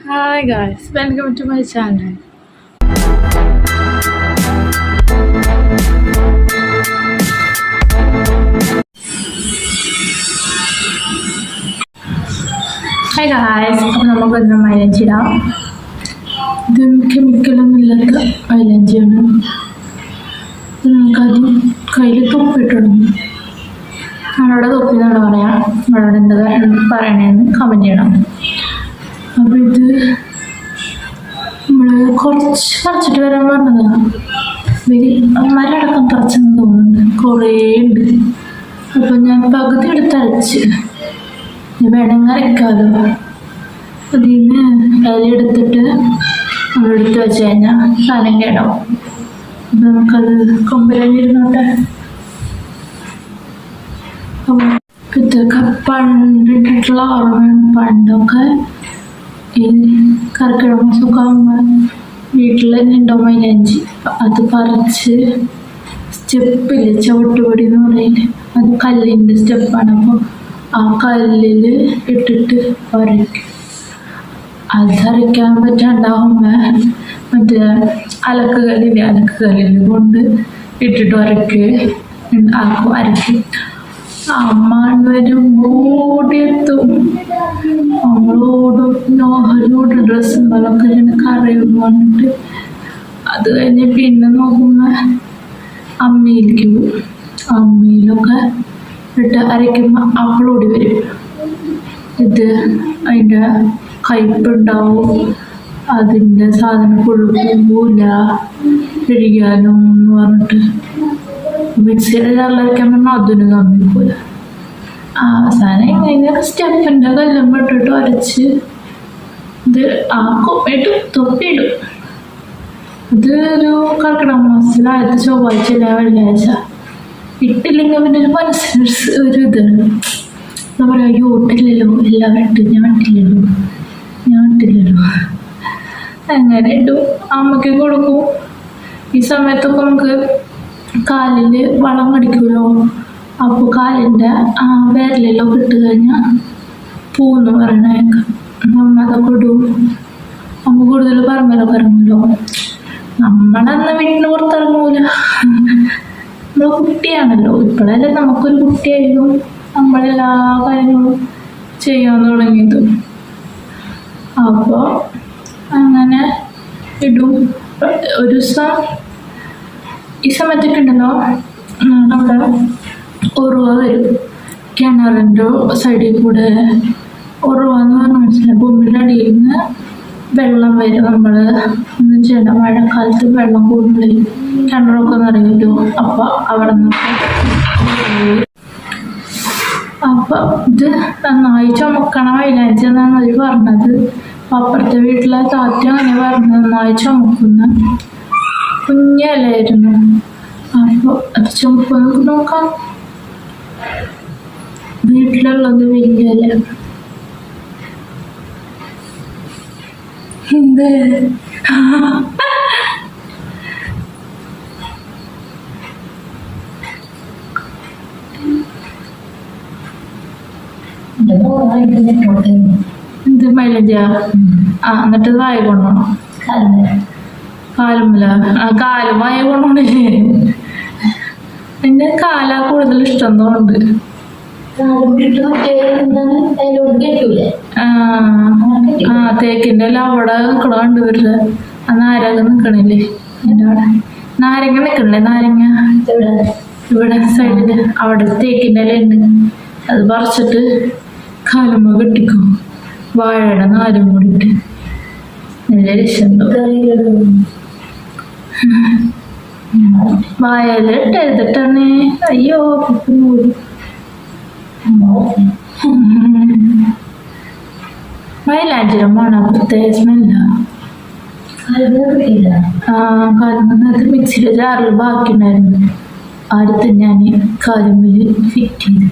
Hi guys, welcome to my channel. Hi guys, അപ്പോൾ നമുക്കൊന്ന് മൈലഞ്ചി ഇടാം. ഇത് കെമിക്കലൊന്നുമില്ലാത്ത മൈലഞ്ചിയാണ്. നമുക്കാദ്യം കയ്യിൽ തൊപ്പിട്ടിടും. നമ്മളോട് തൊപ്പിന്നാണ് പറയാം. നമ്മളോട് എന്താ പറയണേന്ന് കമൻറ്റ് ചെയ്യണം. അപ്പോൾ ഇത് നമ്മൾ കുറച്ചിട്ട് വരാൻ പറഞ്ഞതാണ്. മരടക്കം പറിച്ചെന്ന് തോന്നുന്നുണ്ട്, കുറേ ഉണ്ട്. അപ്പം ഞാൻ പകുതി എടുത്ത് അരച്ച് വേണമെങ്കിൽ അരക്കാമല്ലോ. അതിൽ നിന്ന് ഇല എടുത്തിട്ട് നമ്മളെടുത്ത് വെച്ച് കഴിഞ്ഞാൽ സാധനം കേടാവും. അപ്പം നമുക്കത് കൊമ്പിലിരുന്നോട്ടെ. അപ്പം ഇതൊക്കെ പണ്ടിട്ടുള്ള ഓർമ്മയാണ്. പണ്ടൊക്കെ ഈ കർക്കിടക മാസമൊക്കെ ആകുമ്പോൾ വീട്ടിൽ തന്നെ ഉണ്ടാവും മൈലാഞ്ചി. അത് പറിച്ച് സ്റ്റെപ്പില്ലേ, ചവിട്ടുപടി എന്ന് പറയില്ലേ, അത് കല്ലിൻ്റെ സ്റ്റെപ്പാണ്. അപ്പോൾ ആ കല്ലിൽ ഇട്ടിട്ട് വരയ്ക്കും. അതരയ്ക്കാൻ പറ്റാണ്ടാവുമ്പോൾ മറ്റേ അലക്കുകല്ലിൽ കൊണ്ട് ഇട്ടിട്ട് ആക്കും അരയ്ക്കും. അമ്മ വരുമ്പോൾ ഓടിയെത്തും. നമ്മളോട് ഡ്രസ്സുകളൊക്കെ ഇങ്ങനെ കറിയുന്നു പറഞ്ഞിട്ട് അത് കഴിഞ്ഞ് പിന്നെ നോക്കുമ്പോൾ അമ്മിയിലേക്ക് പോകും. അമ്മിയിലൊക്കെ ഇട്ട് അരയ്ക്കുമ്പോൾ അവളോടി വരും. ഇത് അതിൻ്റെ കയ്പുണ്ടാവും, അതിൻ്റെ സാധനം കൊഴുപ്പില്ല കഴിക്കാനും എന്ന് പറഞ്ഞിട്ട് മിക്സിയുടെ ജാറിലരയ്ക്കാൻ പറഞ്ഞാൽ അതിന് തമ്മിക്കൂല. അവസാനം ഇങ്ങനെ സ്റ്റെപ്പിൻ്റെ കല്ലുമ്മ ഇട്ടിട്ട് അരച്ച് ഇത് ഇടും, തൊപ്പിയിടും. ഇത് ഒരു കർക്കിടക മാസത്തിൽ ആദ്യത്തെ ചൊവ്വാഴ്ച അല്ല വെള്ളിയാഴ്ച ഇട്ടില്ലെങ്കിൽ പിന്നെ ഒരു മനസ്സിന് ഒരു ഇതാണ്. എന്താ പറയുക, അയ്യോ ഇട്ടില്ലല്ലോ, എല്ലാവരും ഇട്ട്, ഞാൻ ഇട്ടില്ലല്ലോ. അങ്ങനെ ഇടും, അമ്മയ്ക്ക് കൊടുക്കും. ഈ സമയത്തൊക്കെ നമുക്ക് കാലിൽ വളം കടിക്കുമല്ലോ. അപ്പോൾ കാലിൻ്റെ വിരലിലൊക്കെ ഇട്ട് കഴിഞ്ഞാൽ പൂന്ന് പറയണേക്കാം. അമ്മ അതൊക്കെ ഇടും. അമ്മ കൂടുതൽ പറമ്പിലൊക്കെ ഇറങ്ങുമല്ലോ. നമ്മളന്ന് വീട്ടിന് പുറത്തിറങ്ങൂല, നമ്മൾ കുട്ടിയാണല്ലോ. ഇപ്പോഴല്ലേ നമുക്കൊരു കുട്ടിയായിരുന്നു നമ്മളെല്ലാ കാര്യങ്ങളും ചെയ്യാൻ തുടങ്ങിയത്. അപ്പോൾ അങ്ങനെ ഇടും. ഒരു ദിവസം ഈ സമയത്തൊക്കെ ഉണ്ടല്ലോ, നമ്മുടെ ഉറവ വരും. കിണറിൻ്റെ സൈഡിൽ കൂടെ ഉറവ എന്ന് പറഞ്ഞാൽ മനസ്സിലായി, ഭൂമിയുടെ അടിയിൽ നിന്ന് വെള്ളം വരും. നമ്മൾ ഒന്നും ചെയ്യണ്ട, മഴക്കാലത്ത് വെള്ളം കൂടുതൽ കിണറൊക്കെ നിറയുമല്ലോ. അപ്പോൾ അവിടെ നിന്ന് അപ്പം ഇത് നന്നായി ചുമക്കണ മൈലാഞ്ചി എന്നാണ് അവർ പറഞ്ഞത്. അപ്പുറത്തെ വീട്ടിലെ താത്ത അങ്ങനെ പറഞ്ഞത്, നന്നായി ചുമക്കുന്ന കുഞ്ഞലായിരുന്നു. അപ്പോൾ അത് ചുമപ്പ് നോക്കാം. വീട്ടിലുള്ളത് വലിയ ഇല. എന്ത് എന്ത് മൈലഞ്ചാ? എന്നിട്ട് വായ കൊണ്ടോണം, കാലുമ്മല. കാലും വായ കൊണ്ടോണില്ലേ? എൻ്റെ കാലാ കൂടുതൽ ഇഷ്ടം തോന്നുന്നുണ്ട്. തേക്കിൻ്റെ എല്ലാം അവിടെ നിൽക്കണ കണ്ടുവരില്ല. ആ നാരങ്ങ നിൽക്കണില്ലേ എൻ്റെ അവിടെ? നാരങ്ങ നിൽക്കണില്ലേ? നാരങ്ങ ഇവിടെ സൈഡില് അവിടെ തേക്കിൻ്റെ ഇല ഉണ്ട്. അത് പറിച്ചിട്ട് കാലുമ്മ കെട്ടിക്കും, വാഴയുടെ നാരും കൂടിയിട്ട്. നല്ല രസമുണ്ടോ? വായലിട്ട് എഴുതിട്ടാണ്. അയ്യോ മൈലാഞ്ചിയുടെ മണം പ്രത്യേക സ്മെല്ല. കാലുമ്പ് മിക്സിയുടെ ജാറിൽ ബാക്കി ഉണ്ടായിരുന്നു. അടുത്ത് ഞാൻ കാലുമ്പിൽ ഫിറ്റ് ചെയ്ത്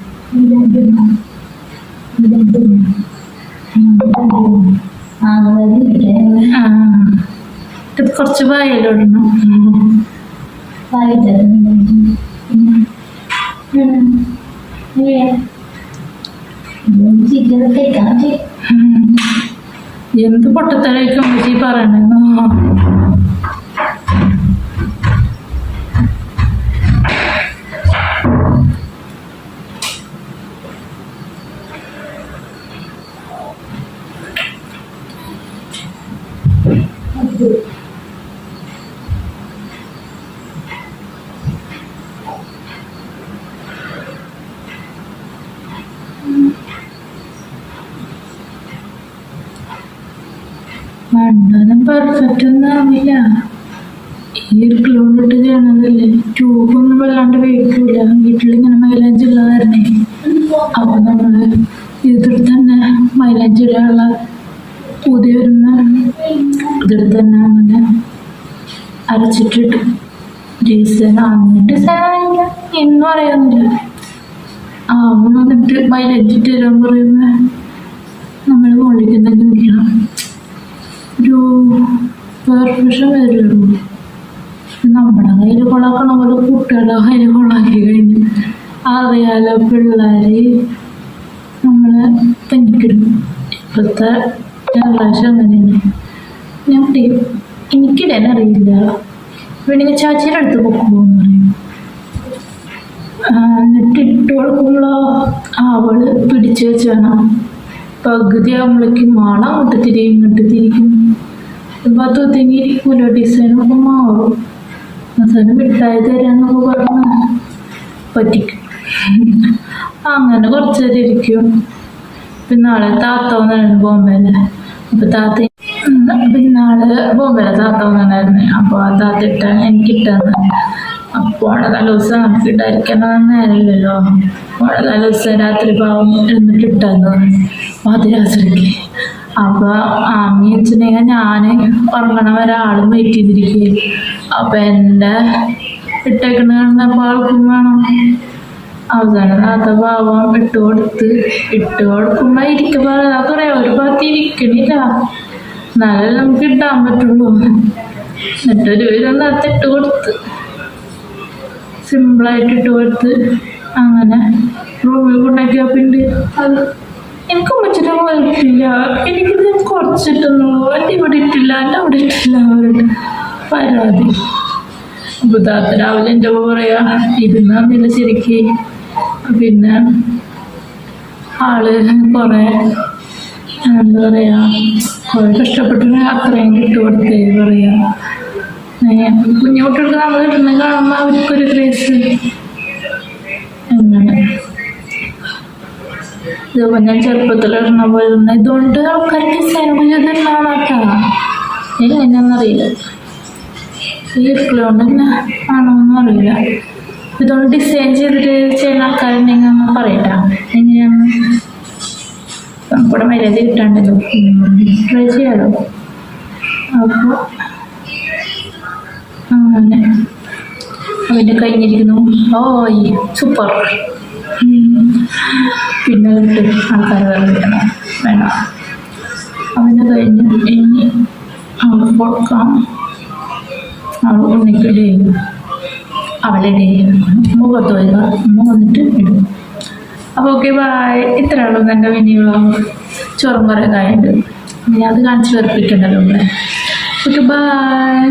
ഇത് കുറച്ച് വായലിടണം. എന്ത് പൊട്ടത്തരായിരിക്കും അമ്മച്ചി പറയണെന്നോ. മണ്ണൊന്നും പെർഫെക്റ്റ് ഒന്നും ആവില്ല. ഈ ഒരു കിലോമീറ്റർ ചെയ്യണതല്ലേ, ട്യൂബൊന്നും വല്ലാണ്ട് വേവിക്കൂല. വീട്ടിലിങ്ങനെ മൈലാഞ്ചി ഉള്ളതായിരുന്നേ. അപ്പൊ നമ്മള് ഇതിൽ തന്നെ മൈലാഞ്ചി ഇടാനുള്ള പുതിയ വരുന്ന ഇതിൽ തന്നെ അങ്ങനെ അരച്ചിട്ടിട്ട് ഡിസൈനായില്ല എന്നും അറിയാവുന്നില്ല. വന്നിട്ട് മൈലാഞ്ചിട്ട് തരാൻ പറയുമ്പോ നമ്മൾ മുകളിലേക്ക് എന്തെങ്കിലും ഇരിക്കണം. ഒരു പെർഫെക്ഷൻ വരുള്ളൂ. നമ്മുടെ കയ്യിൽ കൊളാക്കണ പോലെ കുട്ടികളുടെ കയ്യിൽ കൊളാക്കി കഴിഞ്ഞ് അറിയാലോ, പിള്ളേര് നമ്മളെ പനിക്കിടും. ഇപ്പോഴത്തെ ജനറേഷൻ അങ്ങനെയാണ്. ഞാൻ പറയും എനിക്കിടാൻ അറിയില്ല, വേണമെങ്കിൽ ചാച്ചിയുടെ അടുത്ത് പൊക്കുമ്പോന്ന് പറയും. എന്നിട്ട് ഇട്ട് കൊടുക്കുമ്പോഴോ അവള് പിടിച്ചു വെച്ചാണ് പകുതി ആകുമ്പോഴേക്ക് മാള അങ്ങോട്ട് തിരിയും ഇങ്ങോട്ട് തിരിക്കും. ഇപ്പം ഒതുങ്ങിയിരിക്കൂല, ഡിസൈനൊക്കെ മാറും. അവസാനം മിഠായി തരാന്നൊക്കെ പറഞ്ഞ് പറ്റിക്കും. അങ്ങനെ കുറച്ച് നേരം ഇരിക്കും. പിന്നെ നാളെ താത്ത വന്നായിരുന്നു ബോംബെയില്. അപ്പൊ താത്ത നാളെ ബോംബെയിലെ താത്ത വന്നായിരുന്നു. അപ്പൊ ആ താത്ത ഇട്ടാണ് എനിക്കിട്ടാന്ന്. അപ്പോൾ തലേദിവസം നമുക്ക് ഇട്ടായിരിക്കാൻ നേരമില്ലല്ലോ. തലേദിവസം രാത്രി പാവം ഇരുന്നിട്ട് ഇട്ടാന്ന് പാതിരാത്രിക്ക്. അപ്പൊ ആമി വെച്ചിട്ടുണ്ടെങ്കിൽ ഞാന് ഉറങ്ങണ വരെ ആളും വെയിറ്റ് ചെയ്തിരിക്കുകയും. അപ്പൊ എൻ്റെ ഇട്ടേക്കണ കാണുന്നപ്പോൾ ആൾക്കും വേണം. അവസാനം താത്ത പാവം ഇട്ട് കൊടുക്കുമ്പോ ഇരിക്കുമ്പോ പറയാ ഒരു ഭാഗത്ത് ഇരിക്കണില്ല, എന്നാലേ നമുക്ക് ഇട്ടാൻ പറ്റുള്ളൂ. എന്നിട്ടൊരു വിധം താത്ത ഇട്ട് കൊടുത്ത്, സിമ്പിളായിട്ട് ഇട്ട് കൊടുത്ത് അങ്ങനെ റൂമിൽ കൊണ്ടാക്കിയപ്പിണ്ട്. അത് എനിക്ക് ഉമ്മച്ചിട്ട് പോയിട്ടില്ല, എനിക്കിത് കുറച്ചിട്ടുന്നുള്ളൂ, എൻ്റെ ഇവിടെ ഇട്ടില്ല, എൻ്റെ അവിടെ ഇട്ടില്ല അവരുടെ പരാതി. അപ്പൊ താത്ത രാവിലെ എൻ്റെ പറയാ ഇരുന്നില്ല ശരിക്ക്. പിന്നെ ആള് കുറെ എന്താ പറയാ കുറെ കഷ്ടപ്പെട്ടിട്ട് അത്രയും ഇട്ട് കൊടുത്തേ പറയാ. കുഞ്ഞുകുട്ടികൾക്ക് നമ്മൾ ഇടുന്ന കാണുമ്പോൾ അവർക്കൊരു ക്രേസ്. അങ്ങനെ ഇതിപ്പോ ഞാൻ ചെറുപ്പത്തിൽ ഇടുന്ന പോലെ തന്നെ ഇതുകൊണ്ട് ആൾക്കാർ ഡിസൈൻ ചെയ്തിട്ടാണാട്ടാ. എങ്ങനെയാണെന്നറിയില്ല, ഈർക്കിളുകൊണ്ട് തന്നെ ആണോന്നും അറിയില്ല. ഇതുകൊണ്ട് ഡിസൈൻ ചെയ്തിട്ട് ചെയ്യുന്ന ആൾക്കാരുണ്ടെങ്കിൽ ഒന്ന് പറയട്ടാ എങ്ങനെയാണ്. നമുക്കിവിടെ മര്യാദ കിട്ടാണ്ടല്ലോ, ട്രൈ ചെയ്യാലോ. അപ്പോൾ അങ്ങനെ അവൻ്റെ കഴിഞ്ഞിരിക്കുന്നു. ഓയ് സൂപ്പർ. പിന്നെ ഇട്ട് ആൾക്കാർ വേണം വേണ്ട. അവൻ്റെ കഴിഞ്ഞ് ഇനി അവൾ കൊടുക്കാം. അവൾ ഉണ്ണിക്കിടേ അവളിടേ മുഖത്ത് വരിക, അമ്മ വന്നിട്ട് ഇടും. അപ്പോൾ ഓക്കെ ബായ്. ഇത്ര ആളും എൻ്റെ വിനിയോഗം ചോറും കുറേ കായുണ്ട്. ഞാൻ അത് കാണിച്ച് വെറുപ്പിക്കണ്ടല്ലോ ഇവിടെ. Okay bye.